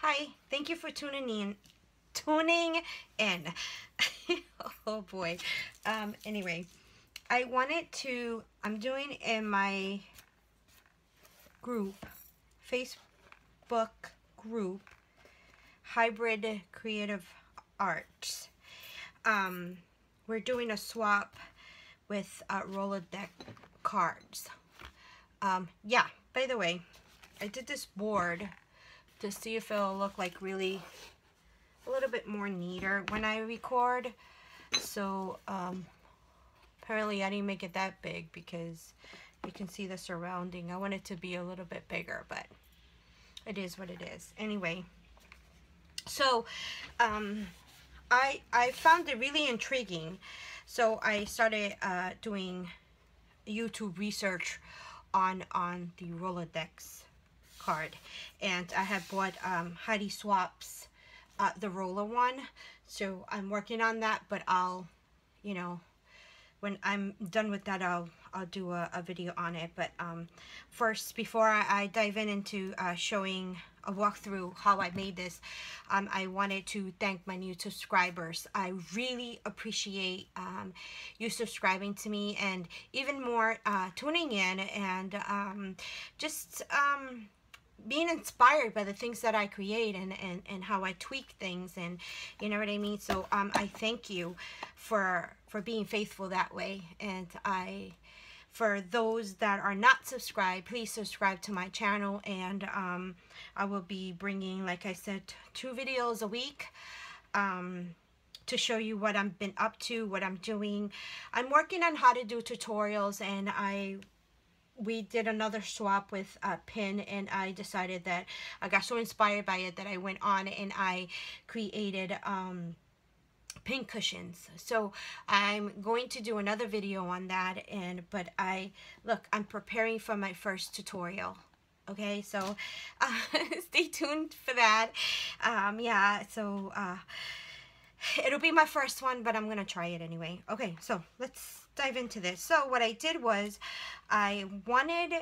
Hi, thank you for tuning in. Tuning in. Oh boy. Anyway, I'm doing in my group, Facebook group, Hybrid Creative Arts. We're doing a swap with Rolodex cards. Yeah, by the way, I did this board to see if it'll look like really a little bit more neater when I record. So apparently I didn't make it that big because you can see the surrounding. I want it to be a little bit bigger, but it is what it is. Anyway, so I found it really intriguing. So I started doing YouTube research on the Rolodex card, and I have bought Heidi Swaps the roller one, so I'm working on that, but I'll, you know, when I'm done with that, I'll do a video on it. But first, before I dive into showing a walkthrough how I made this, I wanted to thank my new subscribers. I really appreciate you subscribing to me, and even more tuning in, and just being inspired by the things that I create, and how I tweak things, and you know what I mean. So I thank you for being faithful that way. And for those that are not subscribed, please subscribe to my channel, and I will be bringing, like I said, 2 videos a week to show you what I've been up to, what I'm doing. I'm working on how to do tutorials, and we did another swap with a pin, and I decided that I got so inspired by it that I went on and I created pin cushions. So I'm going to do another video on that, but I'm preparing for my first tutorial. Okay, so stay tuned for that. Yeah, so it'll be my first one, but I'm gonna try it anyway. Okay, so let's dive into this. So what I did was I wanted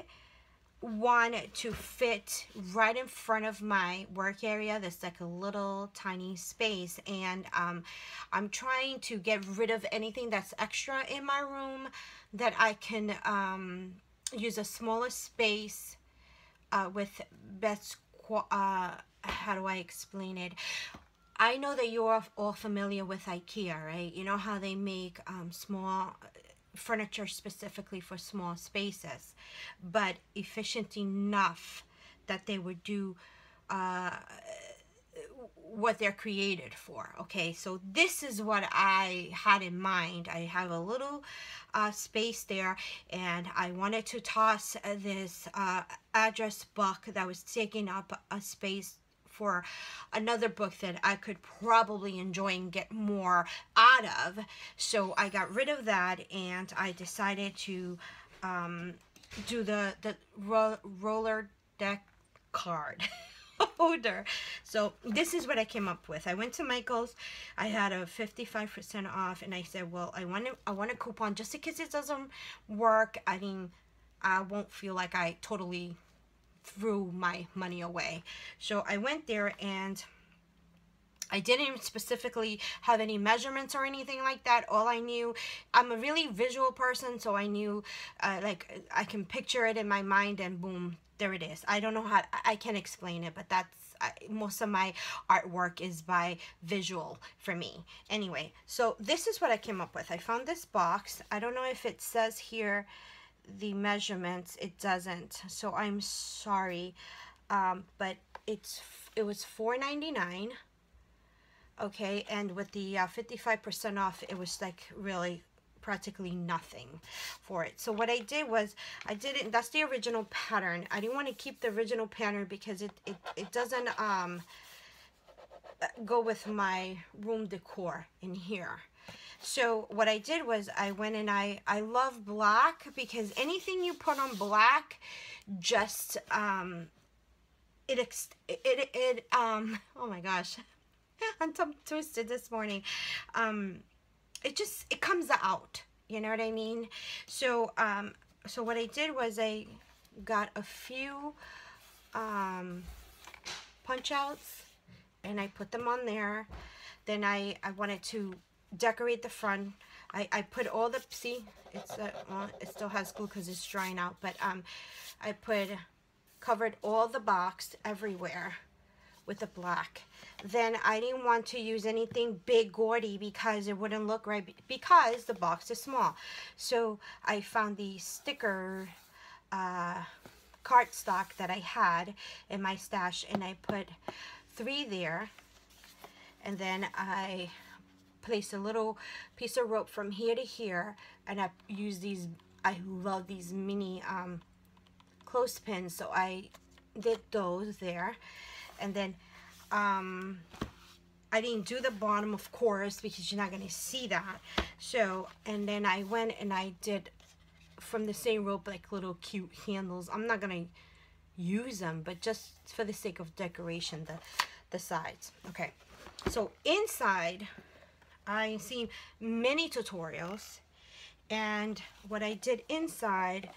one to fit right in front of my work area. There's like a little tiny space, and I'm trying to get rid of anything that's extra in my room, that I can use a smaller space with best how do I explain it? I know that you're all familiar with IKEA, right? You know how they make small furniture specifically for small spaces, but efficient enough that they would do what they're created for. Okay, so this is what I had in mind. I have a little space there, and I wanted to toss this address book that was taking up a space for another book that I could probably enjoy and get more out of. So I got rid of that, and I decided to do the roller deck card holder. So this is what I came up with. I went to Michael's. I had a 55% off, and I said, well, I want a coupon just in case it doesn't work. I mean, I won't feel like I totally threw my money away. So I went there, and I didn't specifically have any measurements or anything like that. All I knew, I'm a really visual person, so I knew like I can picture it in my mind, and boom, there it is. I don't know how, I can't explain it, but that's most of my artwork is by visual for me. Anyway, so this is what I came up with. I found this box. I don't know if it says here the measurements. It doesn't, so I'm sorry, but it was $4.99. okay, and with the 55% off, it was like really practically nothing for it. So what I did was that's the original pattern. I didn't want to keep the original pattern because it doesn't go with my room decor in here. So what I did was I went, and I love black, because anything you put on black just oh my gosh, I'm twisted this morning. It comes out, you know what I mean? So so what I did was I got a few punch outs and I put them on there. Then I wanted to decorate the front. I put all the, see, it's well, it still has glue because it's drying out, but I covered all the box everywhere with the black. Then I didn't want to use anything big gaudy because it wouldn't look right, because the box is small. So I found the sticker cardstock that I had in my stash, and I put 3 there, and then I placed a little piece of rope from here to here, and I use these, I love these mini clothespins, so I did those there. And then I didn't do the bottom, of course, because you're not going to see that. So, and then I went and I did from the same rope like little cute handles. I'm not going to use them, but just for the sake of decoration, the sides. Okay, so inside I've seen many tutorials, and what I did inside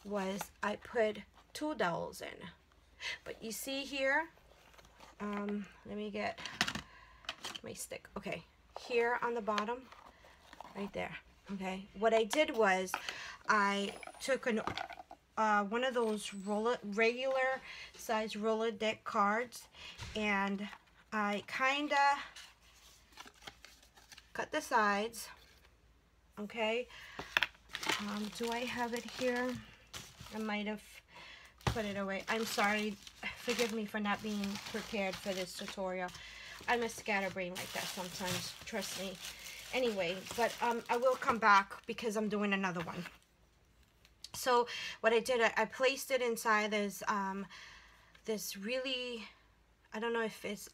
was I put 2 dowels in. But you see here, let me get my stick. Okay, here on the bottom, right there. Okay, what I did was I took an one of those regular size Rolodex cards, and I kind of cut the sides. Okay, do I have it here? I might have put it away. I'm sorry, forgive me for not being prepared for this tutorial. I'm a scatterbrain like that sometimes, trust me. Anyway, but I will come back because I'm doing another one. So what I did, I placed it inside this really, I don't know if it's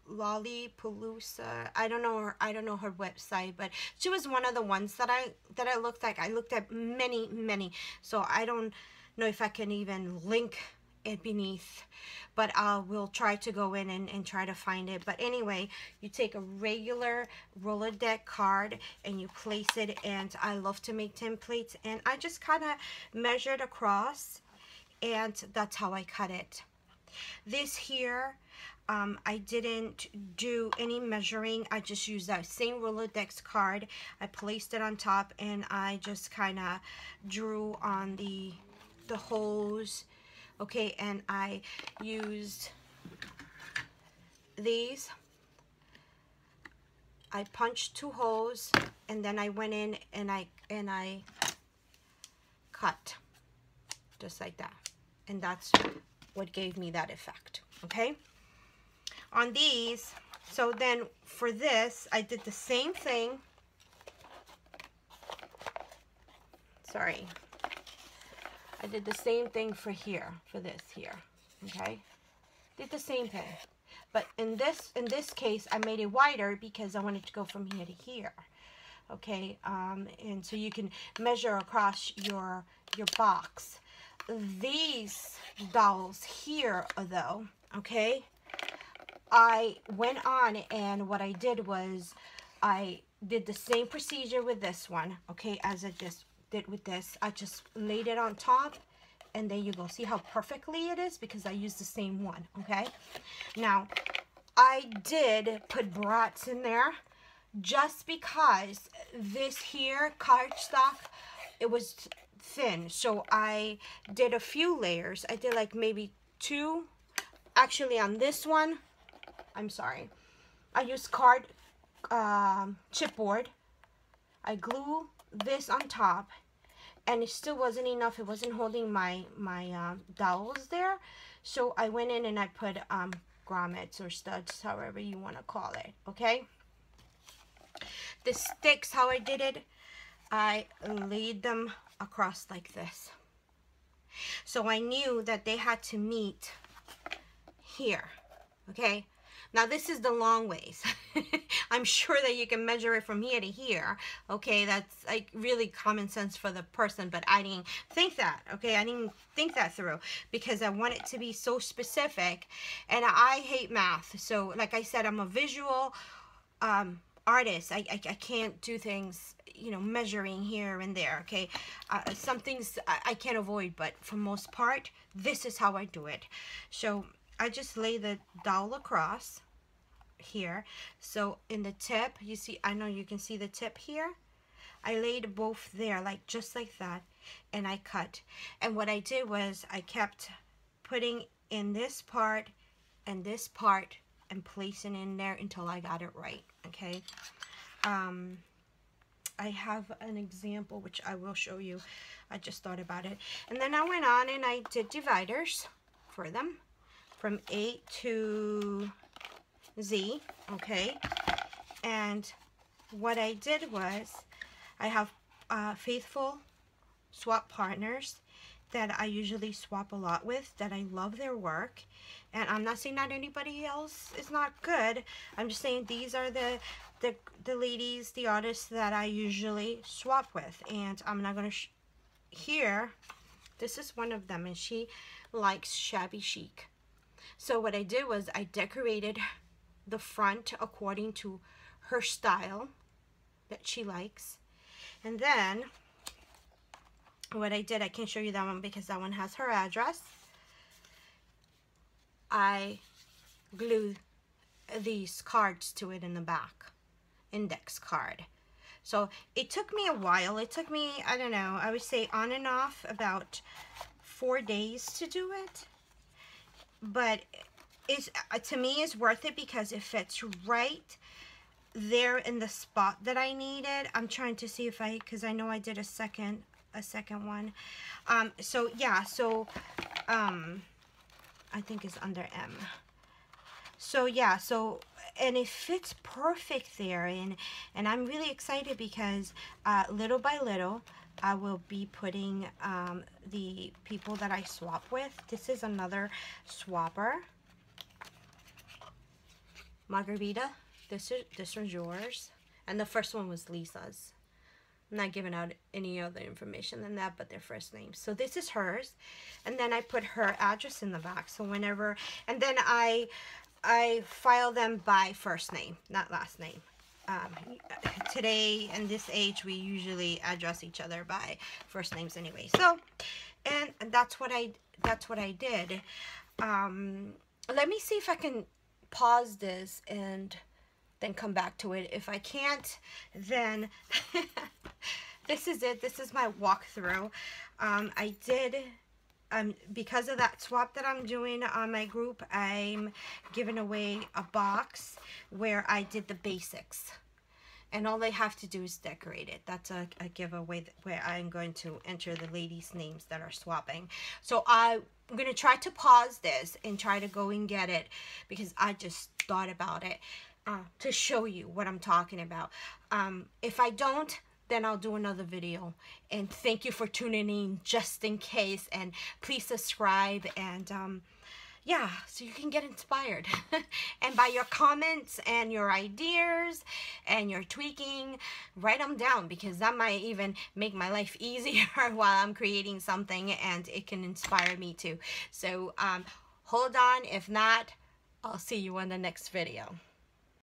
Lollipalooza. I don't know her website, but she was one of the ones that I looked at. I looked at many, so I don't know if I can even link it beneath, but I will try to go in and try to find it. But anyway, you take a regular Rolodex card and you place it, and I love to make templates, and I just kind of measured across, and that's how I cut it. This here, I didn't do any measuring. I just used that same Rolodex card. I placed it on top, and I just kind of drew on the holes. Okay, and I used these. I punched 2 holes, and then I went in and I cut just like that, and that's what gave me that effect. Okay, on these, so then for this I did the same thing. Sorry, I did the same thing for here, for this here. Okay, did the same thing, but in this case I made it wider because I wanted to go from here to here. Okay, and so you can measure across your box. These dowels here, though, okay, I went on, and what I did was I did the same procedure with this one, okay, as I just did with this. I just laid it on top, and there you go. See how perfectly it is because I used the same one. Okay, now I did put brats in there just because this here cardstock, it was thin, so I did a few layers. I did like maybe 2. Actually, on this one, I'm sorry, I used chipboard. I glue this on top, and it still wasn't enough. It wasn't holding my dowels there, so I went in and I put grommets or studs, however you want to call it. Okay, the sticks, how I did it, I laid them across like this, so I knew that they had to meet here. Okay, now this is the long ways. I'm sure that you can measure it from here to here. Okay, that's like really common sense for the person, but I didn't think that. Okay, I didn't think that through because I want it to be so specific, and I hate math. So like I said, I'm a visual artist. I can't do things, you know, measuring here and there. Okay, some things I can't avoid, but for most part, this is how I do it. So I just lay the dowel across. here. So in the tip, you see, I know you can see the tip here. I laid both there, like just like that, and I cut. And what I did was I kept putting in this part and this part and placing in there until I got it right, okay? I have an example which I will show you. I just thought about it. And then I went on and I did dividers for them from A to Z, okay? And what I did was I have faithful swap partners that I usually swap a lot with, that I love their work. And I'm not saying that anybody else is not good. I'm just saying these are the ladies, the artists that I usually swap with. And I'm not going to here, this is one of them, and she likes shabby chic. So what I did was I decorated the front according to her style that she likes. And then what I did, I can't show you that one because that one has her address. I glued these cards to it in the back, index card. So it took me a while. It took me, I don't know, I would say on and off about 4 days to do it. But it's, to me, it's worth it because it fits right there in the spot that I needed. I'm trying to see if because I know I did a second one. So yeah, so I think it's under M. So yeah, so, and it fits perfect there, and I'm really excited because little by little I will be putting the people that I swap with. This is another swapper, Margarita. This one's yours, and the first one was Lisa's. I'm not giving out any other information than that, but their first names. So this is hers, and then I put her address in the back. So whenever, and then I file them by first name, not last name. Today, in this age, we usually address each other by first names anyway. So, and that's what I did. Let me see if I can pause this and then come back to it. If I can't, then this is it. This is my walkthrough. I did, because of that swap that I'm doing on my group, I'm giving away a box where I did the basics. And all they have to do is decorate it. That's a giveaway where I'm going to enter the ladies' names that are swapping. So I'm going to try to pause this and try to go and get it because I just thought about it to show you what I'm talking about. If I don't, then I'll do another video. And thank you for tuning in just in case. And please subscribe and yeah, so you can get inspired. And by your comments and your ideas and your tweaking, write them down because that might even make my life easier while I'm creating something, and it can inspire me too. So hold on. If not, I'll see you in the next video.